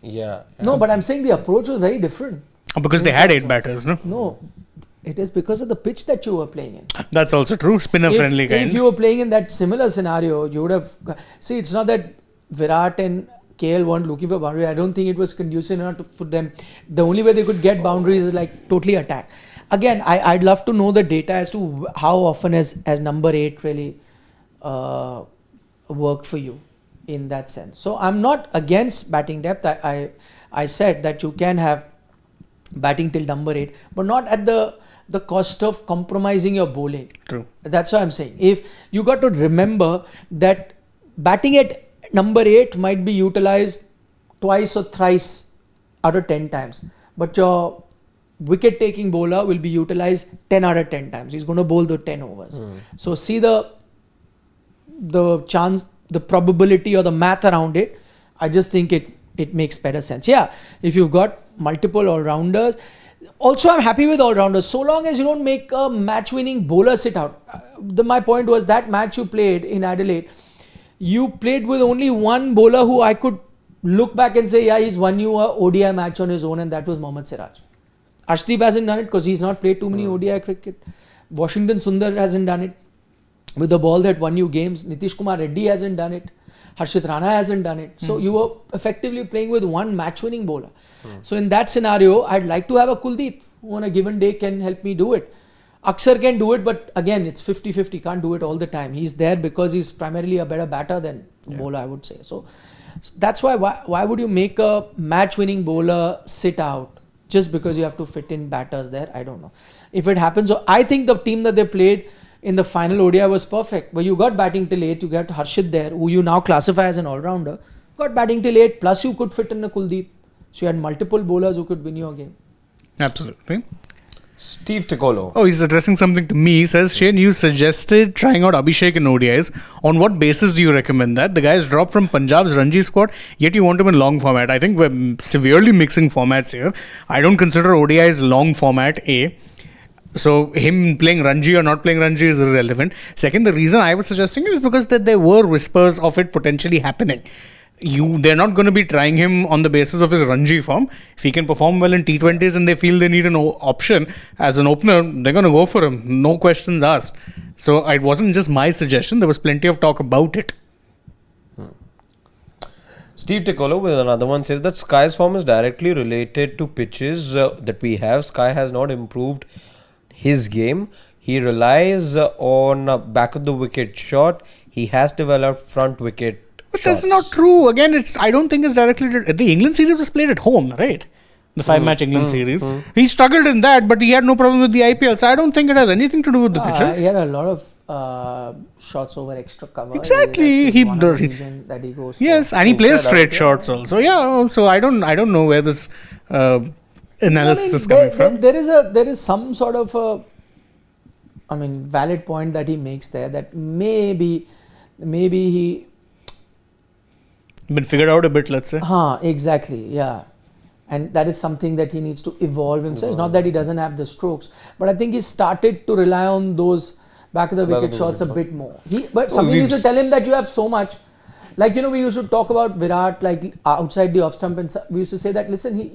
Yeah. No, but I'm saying the approach was very different. because they had 8 batters. No, No, it is because of the pitch that you were playing in. that's also true. Spinner friendly kind. If you were playing in that similar scenario, you would have. See, it's not that Virat and KL weren't looking for boundary. I don't think it was conducive enough for them. The only way they could get boundaries is like totally attack. Again, I'd love to know the data as to how often has number 8 really worked for you in that sense. So I'm not against batting depth. I said that you can have batting till number 8, but not at the cost of compromising your bowling. True. That's what I'm saying. If you got to remember that batting at number 8 might be utilized twice or thrice out of 10 times, but your wicket taking bowler will be utilized 10 out of 10 times. He's going to bowl the 10 overs. So see the chance, the probability or the math around it. I just think it makes better sense. Yeah, if you've got multiple all-rounders. Also, I'm happy with all-rounders so long as you don't make a match-winning bowler sit out. My point was that match you played in Adelaide, you played with only one bowler who I could look back and say, yeah, he's won you a ODI match on his own, and that was Mohammad Siraj. Arshdeep hasn't done it because he's not played too many ODI cricket. Washington Sundar hasn't done it with the ball that won you games. Nitish Kumar Reddy hasn't done it. Harshit Rana hasn't done it. So you were effectively playing with one match-winning bowler. So in that scenario, I'd like to have a Kuldeep who on a given day can help me do it. Akshar can do it, but again, it's 50-50. Can't do it all the time. He's there because he's primarily a better batter than bowler, I would say. So that's why would you make a match-winning bowler sit out just because you have to fit in batters there? I don't know. If it happens, so I think the team that they played in the final ODI was perfect. But you got batting till 8, you got Harshit there, who you now classify as an all-rounder. Got batting till 8, plus you could fit in a Kuldeep. So you had multiple bowlers who could win your game. Absolutely. Steve Ticolo. Oh, he's addressing something to me. He says, Shane, you suggested trying out Abhishek in ODIs. On what basis do you recommend that? The guy is dropped from Punjab's Ranji squad, yet you want him in long format. I think we're severely mixing formats here. I don't consider ODIs long format, A. So him playing Ranji or not playing Ranji is irrelevant. Second, the reason I was suggesting it is because that there were whispers of it potentially happening. They're not going to be trying him on the basis of his Ranji form. If he can perform well in T20s and they feel they need an option as an opener, they're going to go for him. No questions asked. So it wasn't just my suggestion. There was plenty of talk about it. Steve Ticolo with another one says that Sky's form is directly related to pitches that we have. Sky has not improved his game. He relies on back of the wicket shot. He has developed front wicket But shots. that's not true. Again, I don't think it's directly... The England series was played at home, right? The 5-match England series. He struggled in that, but he had no problem with the IPL. So I don't think it has anything to do with the pitches. He had a lot of shots over extra cover. Exactly. That's one of the reason that he goes Yes, for. and he plays Inside straight out, shots also. Yeah, so I don't know where this analysis is coming from. There is some sort of a, valid point that he makes there, that maybe he. Been figured out a bit, let's say. Exactly, yeah. And that is something that he needs to evolve himself. It's not that he doesn't have the strokes, but I think he started to rely on those back of the wicket shots a bit more. But somebody used to tell him that you have so much. Like, we used to talk about Virat, like outside the off stump, and we used to say that, listen,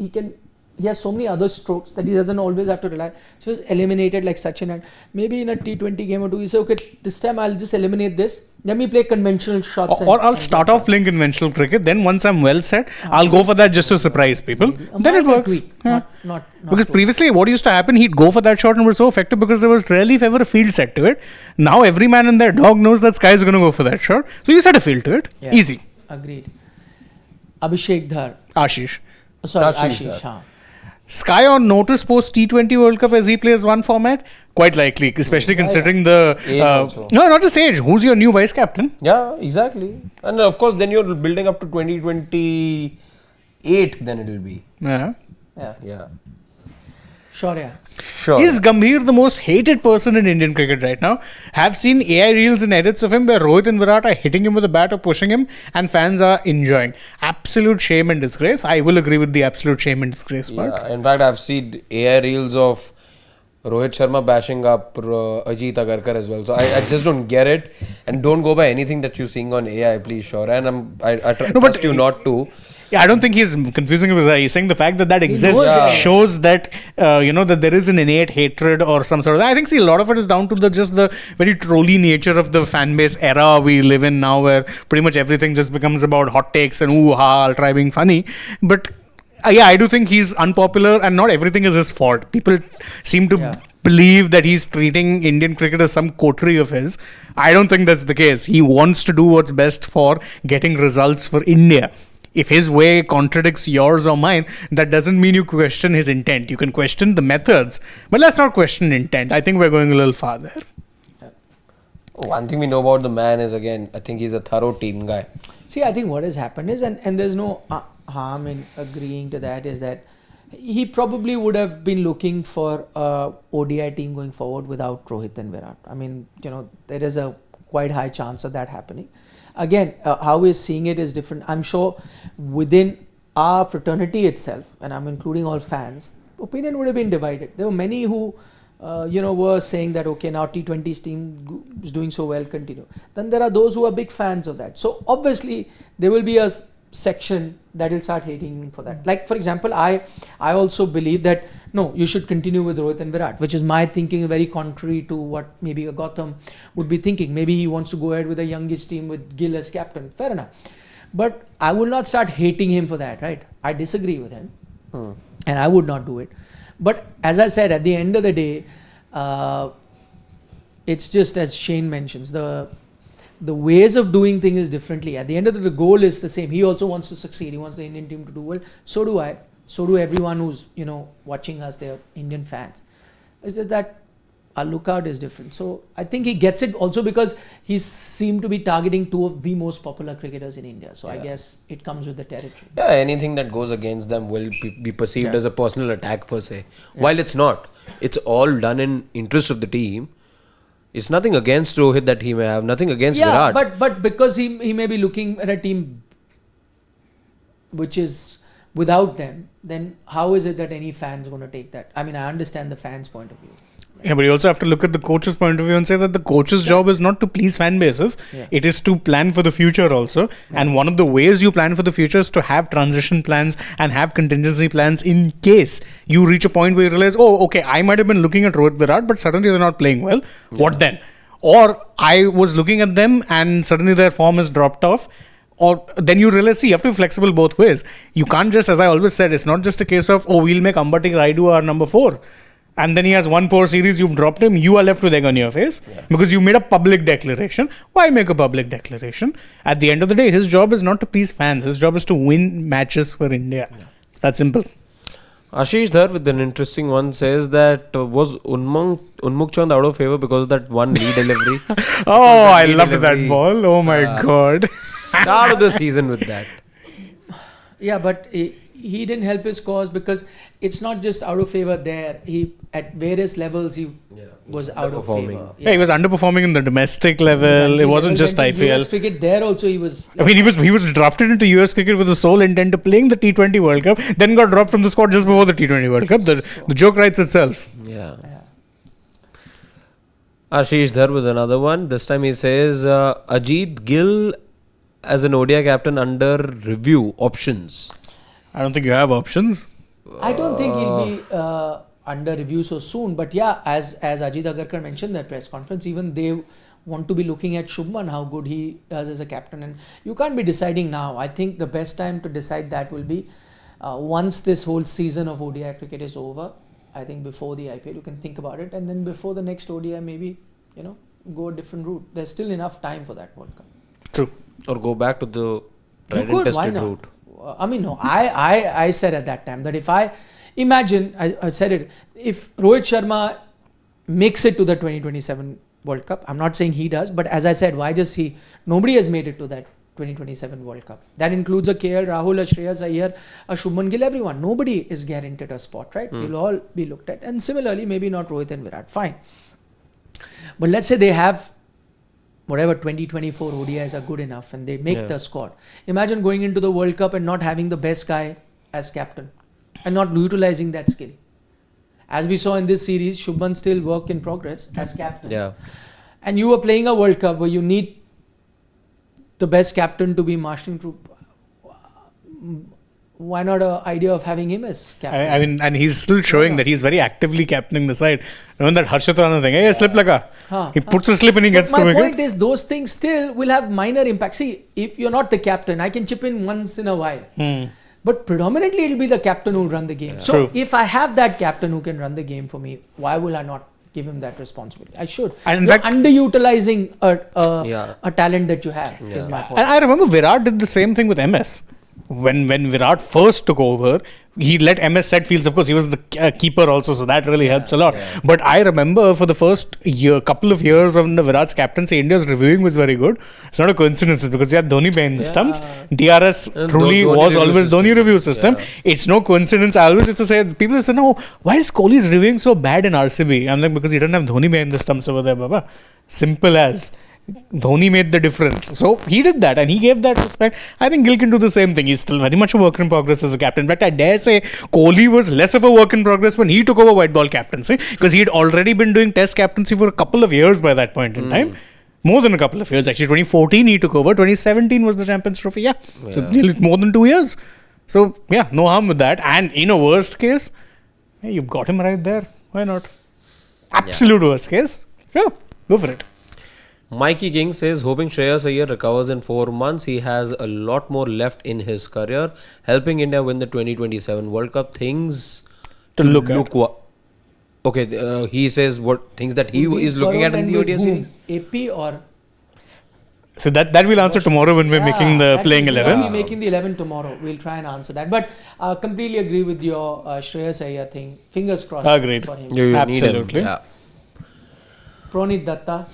he has so many other strokes that he doesn't always have to rely. So he's eliminated like Sachin, and maybe in a T20 game or two, you say, okay, this time I'll just eliminate this. Let me play conventional shots. Or I'll start off playing conventional cricket. Then once I'm well set, I'll go for that just to surprise people. Then it works. Not because previously what used to happen, he'd go for that shot and was so effective because there was rarely if ever a field set to it. Now every man and their dog knows that Sky is going to go for that shot. So you set a field to it. Yeah. Easy. Agreed. Abhishek Dhar. Ashish. Sorry, Ashish. Sky on notice post T20 World Cup as he plays one format? Quite likely, especially considering the... no, not just age. Who's your new vice captain? Yeah, exactly. And of course, then you're building up to 2028, then it'll be. Yeah. Shreya. Sure. Is Gambhir the most hated person in Indian cricket right now? Have seen AI reels and edits of him where Rohit and Virat are hitting him with a bat or pushing him, and fans are enjoying. Absolute shame and disgrace. I will agree with the absolute shame and disgrace part. Yeah, in fact, I've seen AI reels of Rohit Sharma bashing up Ajit Agarkar as well. So I just don't get it. And don't go by anything that you're seeing on AI, please, sure. And I trust you not to. Yeah, I don't think he's confusing it with AI. He's saying the fact that exists shows that, that there is an innate hatred or some sort of... I think, a lot of it is down to just the very trolly nature of the fan base era we live in now, where pretty much everything just becomes about hot takes and ooh-ha, I'll try being funny. But... I do think he's unpopular and not everything is his fault. People seem to believe that he's treating Indian cricket as some coterie of his. I don't think that's the case. He wants to do what's best for getting results for India. If his way contradicts yours or mine, that doesn't mean you question his intent. You can question the methods, but let's not question intent. I think we're going a little far there. One thing we know about the man is, again, I think he's a thorough team guy. See, I think what has happened is, and there's no harm in agreeing to that, is that he probably would have been looking for a ODI team going forward without Rohit and Virat. There is a quite high chance of that happening. Again, how we're seeing it is different. I'm sure within our fraternity itself, and I'm including all fans, opinion would have been divided. There were many who were saying that, okay, now T20's team is doing so well, continue. Then there are those who are big fans of that. So obviously there will be a section that will start hating him for that. Like, for example, I also believe that, no, you should continue with Rohit and Virat, which is my thinking, very contrary to what maybe a Gautam would be thinking. Maybe he wants to go ahead with a youngest team with Gill as captain. Fair enough. But I will not start hating him for that, right? I disagree with him and I would not do it. But as I said, at the end of the day, it's just as Shane mentions, the ways of doing things is differently. At the end of the goal is the same. He also wants to succeed. He wants the Indian team to do well. So do I. So do everyone who's watching us. They're Indian fans. It's just that our lookout is different. So I think he gets it also because he seemed to be targeting two of the most popular cricketers in India. So I guess it comes with the territory. Yeah, anything that goes against them will be perceived as a personal attack per se. While it's not. It's all done in interest of the team. It's nothing against Rohit that he may have, nothing against Virat. But because he may be looking at a team which is without them, then how is it that any fan's going to take that? I mean, I understand the fans' point of view. Yeah, but you also have to look at the coach's point of view and say that the coach's job is not to please fan bases. Yeah. It is to plan for the future also. Yeah. And one of the ways you plan for the future is to have transition plans and have contingency plans in case you reach a point where you realize, oh, okay, I might have been looking at Rohit Virat, but suddenly they're not playing well. Yeah. What then? Or I was looking at them and suddenly their form has dropped off. Or then you realize, see, you have to be flexible both ways. You can't just, as I always said, it's not just a case of, oh, we'll make Ambati Raidu our number 4. And then he has one poor series, you've dropped him, you are left with egg on your face because you made a public declaration. Why make a public declaration? At the end of the day, his job is not to please fans. His job is to win matches for India. Yeah. It's that simple. Ashish Dhar with an interesting one says that was Unmukh Chand out of favor because of that one lead delivery. Oh, I loved that ball. Oh my God. Start of the season with that. Yeah, but he didn't help his cause because it's not just out of favor there. He at various levels he was out of favor. Yeah, he was underperforming in the domestic level. It wasn't just IPL. US cricket there also he was. I mean, he was drafted into US cricket with the sole intent of playing the T20 World Cup. Then got dropped from the squad just before the T20 World Cup. The joke writes itself. Yeah. Ashish Dhar with another one. This time he says Ajit Gill as an ODI captain under review options. I don't think you have options. I don't think he'll be under review so soon. But yeah, as Ajit Agarkar mentioned in that press conference, even they want to be looking at Shubman, how good he does as a captain. And you can't be deciding now. I think the best time to decide that will be once this whole season of ODI cricket is over. I think before the IPL you can think about it, and then before the next ODI maybe, go a different route. There's still enough time for that World Cup. True. Or go back to the tried and Why tested not? route. I said at that time that if I imagine, I said it, if Rohit Sharma makes it to the 2027 World Cup, I'm not saying he does, but as I said, why just he? Nobody has made it to that 2027 World Cup. That includes a KL Rahul, a SHREYAS, IYER, a Shubman Gill, everyone. Nobody is guaranteed a spot, right? They'll all be looked at. And similarly, maybe not Rohit and Virat, fine. But let's say they have whatever 2024 ODIs are good enough and they make the squad. Imagine going into the World Cup and not having the best guy as captain and not utilizing that skill. As we saw in this series, Shubman still work in progress as captain. Yeah. And you were playing a World Cup where you need the best captain to be marshalling through. Why not an idea of having him as captain? I mean, and he's still showing that he's very actively captaining the side. Remember that Harshit Rana thing? Hey, slip laga. He puts a slip and he gets to my make point it. is those things still will have minor impact. See, if you're not the captain, I can chip in once in a while. But predominantly it'll be the captain who'll run the game. So True. if I have that captain who can run the game for me, why will I not give him that responsibility? I should. And in You're fact, underutilizing a talent that you have is my point. and I remember Virat did the same thing with MS. When Virat first took over, he let MS set fields. Of course, he was the keeper also, so that really helps a lot. But I remember for the first couple of years of Virat's captaincy, India's reviewing was very good. It's not a coincidence, it's because you had Dhoni behind the stumps. DRS truly Dhoni was review always system. Dhoni review system. It's no coincidence. I always used to say, people say, no, why is Kohli's reviewing so bad in RCB? I'm like, because he didn't have Dhoni behind the stumps over there, Baba. Simple as. Dhoni made the difference. So he did that and he gave that respect. I think Gill can do the same thing. He's still very much a work in progress as a captain. In fact, I dare say Kohli was less of a work in progress when he took over white ball captaincy, because he had already been doing test captaincy for a couple of years by that point in time. More than a couple of years. Actually, 2014 he took over. 2017 was the Champions Trophy. So nearly more than 2 years. So no harm with that. And in a worst case, hey, you've got him right there. Why not? Absolute worst case. Sure, go for it. Mikey King says, hoping SHREYAS IYER recovers in 4 months. He has a lot more left in his career. Helping India win the 2027 World Cup. Things To look at. Okay, he says what things that he is looking at in the ODI series. AP or... So that we'll answer tomorrow when we're making the playing 11. We'll be making the 11 tomorrow. We'll try and answer that. But completely agree with your SHREYAS IYER thing. Fingers crossed Agreed. for him. You need him. Absolutely. Yeah. Pranit Datta.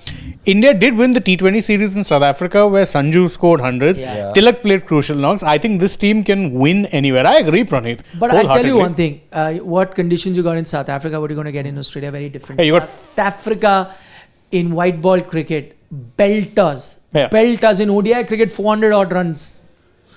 India did win the T20 series in South Africa where Sanju scored hundreds. Yeah. Tilak played crucial knocks. I think this team can win anywhere. I agree, Pranit. But I'll tell you one thing. What conditions you got in South Africa, what you're going to get in Australia, very different. Hey, you got- South Africa in white ball cricket, belters. Yeah. Belters in ODI cricket, 400 odd runs.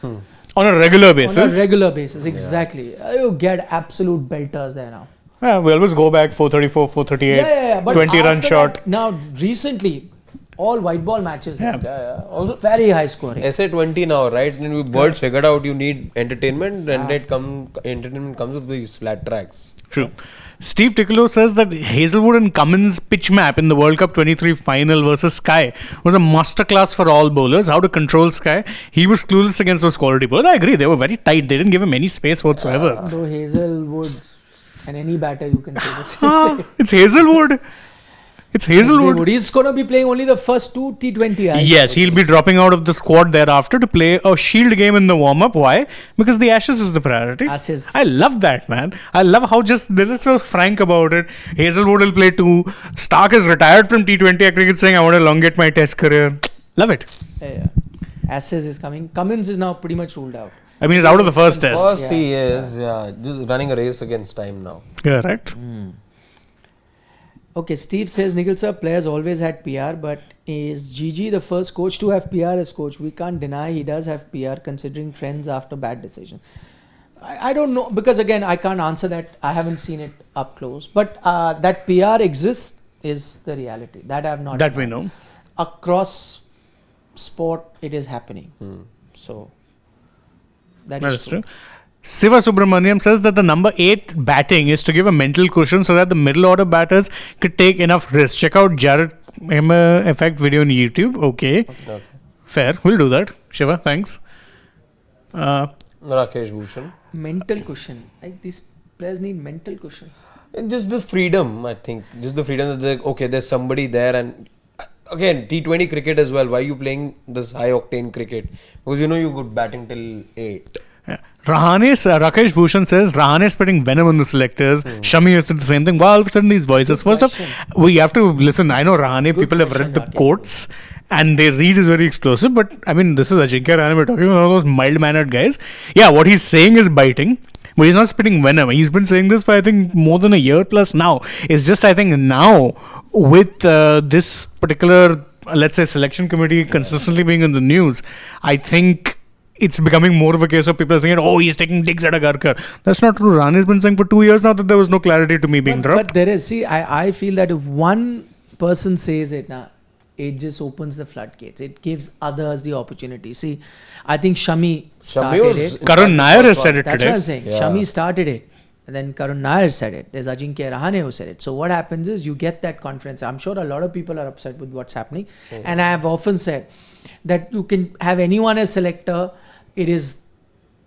On a regular basis. On a regular basis, exactly. You get absolute belters there now. Yeah, we always go back 434, 438, But 20 run after shot. that, now, recently, all white ball matches. Also very high scoring. SA20 now, right? And we birds figured out you need entertainment, and entertainment comes with these flat tracks. True. Steve Ticklow says that Hazelwood and Cummins pitch map in the World Cup 23 final versus Sky was a masterclass for all bowlers. How to control Sky. He was clueless against those quality bowlers. I agree. They were very tight. They didn't give him any space whatsoever. Though Hazelwood and any batter, you can say this. It's Hazelwood. It's Hazelwood. He's going to be playing only the first 2 T20Is. Yes, he'll be dropping out of the squad thereafter to play a Shield game in the warm-up. Why? Because the Ashes is the priority. Ashes. I love that, man. I love how they're so frank about it. Hazelwood will play 2. Stark is retired from T20 cricket saying, I want to elongate my test career. Love it. Yeah. Ashes is coming. Cummins is now pretty much ruled out. I mean, he's out of the first test. First he is, just running a race against time now. Yeah, right. Okay, Steve says, Nikhil sir, players always had PR, but is Gigi the first coach to have PR as coach? We can't deny he does have PR considering trends after bad decisions. I don't know, because again, I can't answer that. I haven't seen it up close. But that PR exists is the reality. That I have not. That we know. Across sport, it is happening. So, that is true. Siva Subramaniam says that the number 8 batting is to give a mental cushion so that the middle order batters could take enough risk. Check out Jarrett effect video on YouTube. Okay. Fair. We'll do that. Shiva, thanks. Rakesh Bhushan. Mental cushion. Like these players need mental cushion. And just the freedom, I think. Just the freedom that, okay, there's somebody there. And again, T20 cricket as well. Why are you playing this high octane cricket? Because you know you could batting till 8. Rakesh Bhushan says Rahane is spreading venom on the selectors. Shami has did the same thing. Well, all of a sudden these voices. First off, we have to listen. I know Rahane, people have read the quotes and they read is very explosive. But I mean, this is Ajinkya Rahane. We're talking about those mild-mannered guys. Yeah, what he's saying is biting. But he's not spitting venom. He's been saying this for, I think, more than a year plus now. It's just, I think, now with this particular, let's say, selection committee consistently being in the news, I think it's becoming more of a case of people saying, oh, he's taking digs at Agarkar. That's not true. Rani has been saying for 2 years now that there was no clarity to me being dropped. But there is, see, I feel that if one person says it now, it just opens the floodgates. It gives others the opportunity. See, I think Shami started it. Karun Nair has said it That's today. what I'm saying. Yeah. Shami started it. And then Karun Nair said it. There's Ajinkya Rahane who said it. So what happens is you get that confidence. I'm sure a lot of people are upset with what's happening. And I have often said that you can have anyone as selector. It is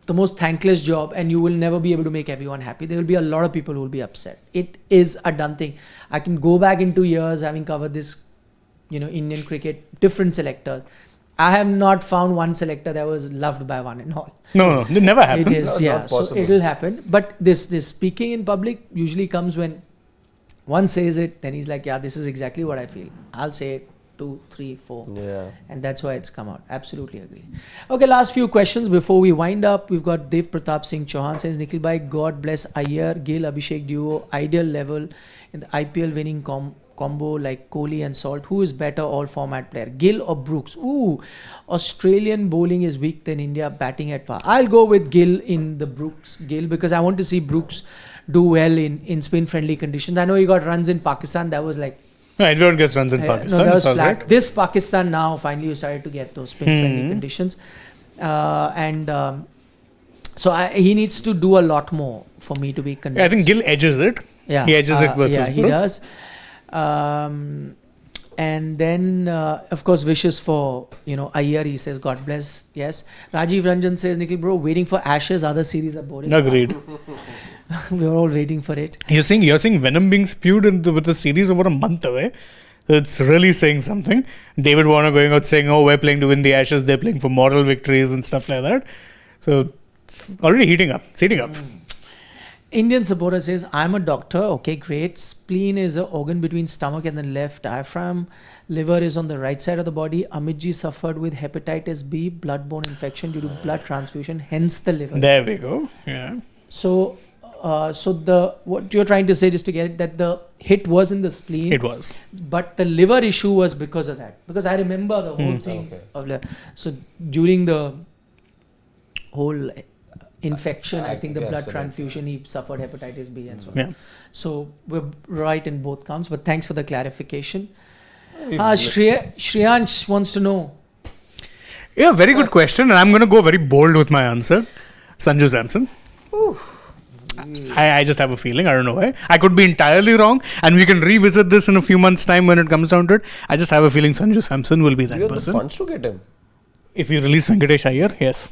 the most thankless job and you will never be able to make everyone happy. There will be a lot of people who will be upset. It is a done thing. I can go back into years having covered this, Indian cricket, different selectors. I have not found one selector that was loved by one and all. No, it never happens. It is, Not so possible. it will happen. But this speaking in public usually comes when one says it, then he's like, yeah, this is exactly what I feel. I'll say it 2, 3, 4. Yeah. And that's why it's come out. Absolutely agree. Okay, last few questions before we wind up. We've got Dev Pratap Singh Chauhan says, Nikhil bhai, God bless IYER, Gill, Abhishek duo, ideal level in the IPL winning combo like Kohli and Salt. Who is better all format player, Gill or Brooks? Ooh, Australian bowling is weak than India batting at par. I'll go with Gill in the Gill because I want to see Brooks do well in spin friendly conditions. I know he got runs in Pakistan. That was like, No, everyone gets runs in Pakistan. no, that was It's all flat. right. This Pakistan now finally you started to get those spin friendly conditions, so he needs to do a lot more for me to be convinced. I think Gill edges it. Yeah, He edges it versus yeah, he Brooks. does. And then of course wishes for IYER. He says God bless. Yes. Rajiv Ranjan says Nikhil bro, waiting for Ashes. Other series are boring. Agreed. We're all waiting for it. You're seeing venom being spewed with the series over a month away. It's really saying something. David Warner going out saying, oh, we're playing to win the Ashes. They're playing for moral victories and stuff like that. So it's already heating up. It's heating up. Indian supporter says, I'm a doctor. Okay, great. Spleen is an organ between stomach and the left diaphragm. Liver is on the right side of the body. Amitji suffered with hepatitis B, bloodborne infection due to blood transfusion, hence the liver. There we go. Yeah. So, what you're trying to say, just to get it, that the hit was in the spleen. It was. But the liver issue was because of that. Because I remember the whole thing of liver. So during the whole infection, I think the blood transfusion, he suffered hepatitis B and so on. Yeah. So we're right in both counts. But thanks for the clarification. Shreyansh wants to know. Yeah, very good question. And I'm going to go very bold with my answer. Sanju Samson. I just have a feeling. I don't know why. I could be entirely wrong. And we can revisit this in a few months' time when it comes down to it. I just have a feeling Sanju Samson will be that You have the person. funds to get him. If you release Venkatesh Iyer, yes.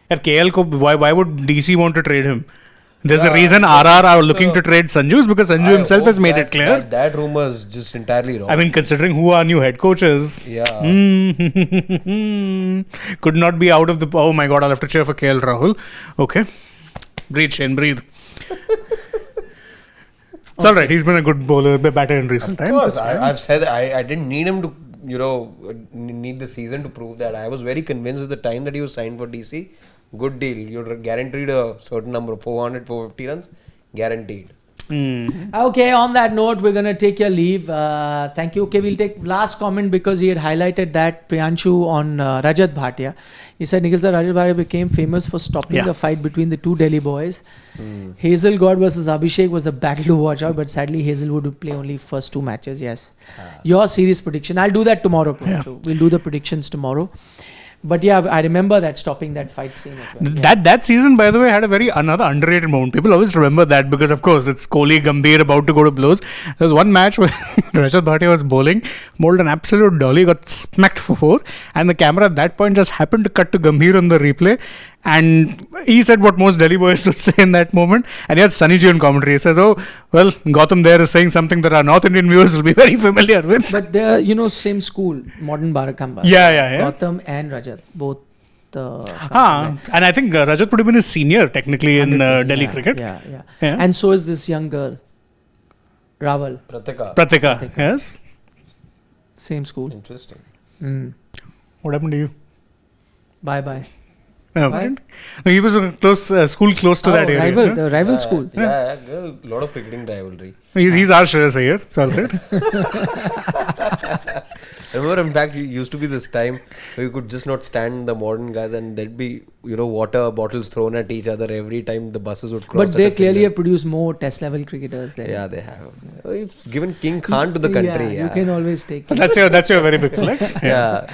KL ko, why would DC want to trade him? There's a reason RR are looking to trade Sanju is because Sanju himself has made it clear. That rumor is just entirely wrong. I mean, considering who our new head coach is, yeah. could not be out of the. Oh my God, I'll have to cheer for KL Rahul. Okay, breathe, Shane, breathe. It's all right. He's been a good batter in recent times. Of course, I've said I didn't need him to need the season to prove that. I was very convinced at the time that he was signed for DC. Good deal. You're guaranteed a certain number of 400, 450 runs. Guaranteed. Okay, on that note, we're going to take your leave. Thank you. Okay, we'll take last comment because he had highlighted that Priyanshu on Rajat Bhatia. He said, Nikhil sir, Rajat Bhatia became famous for stopping the fight between the two Delhi boys. Hazel God versus Abhishek was the battle to watch out, but sadly Hazelwood would play only first 2 matches. Yes. Your series prediction. I'll do that tomorrow, Priyanshu. We'll do the predictions tomorrow. But yeah, I remember that stopping that fight scene as well. That season, by the way, had another underrated moment. People always remember that because, of course, it's Kohli, Gambhir about to go to blows. There was one match where Rajat Bhatia was bowling, bowled an absolute dolly, got smacked for 4, and the camera at that point just happened to cut to Gambhir on the replay. And he said what most Delhi boys would say in that moment. And he had Sunny Ji on commentary. He says, oh, well, Gautam there is saying something that our North Indian viewers will be very familiar with. But they're, same school, modern Barakamba. Yeah. Gautam and Rajat, both. And I think Rajat would have been his senior, technically, in Delhi cricket. Yeah. And so is this young girl, Raval. Pratika. Yes. Same school. Interesting. What happened to you? Bye. No, he was school close to that area. The rival school. Yeah, a lot of cricketing rivalry. He's our SHREYAS here. It's all right. I remember, in fact, it used to be this time where you could just not stand the modern guys, and there'd be, water bottles thrown at each other every time the buses would cross. But they clearly have produced more test level cricketers there. Yeah, they have. You've given King Khan to the country. You can always take. That's your very big flex. Yeah.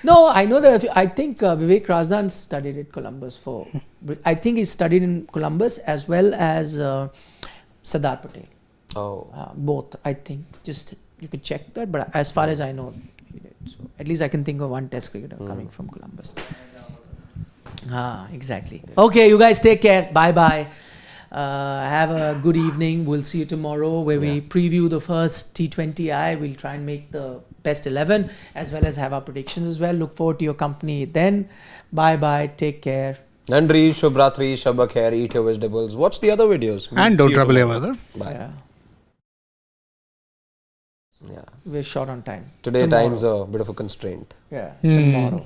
No, I know that. I think Vivek Razdan studied at Columbus I think he studied in Columbus as well as Sardar Patel. Oh. Both, I think. Just you could check that, but as far as I know, he did. So at least I can think of one test cricketer coming from Columbus. Exactly. Okay, you guys take care. Bye. Have a good evening. We'll see you tomorrow where we preview the first T20I. We'll try and make the best 11 as well as have our predictions as well. Look forward to your company then. Bye. Take care. Nandri, Shubhratri, Shabak Khair, eat your vegetables. Watch the other videos. And don't trouble your mother. Bye. Yeah. We're short on time. Today time's a bit of a constraint. Yeah. Tomorrow.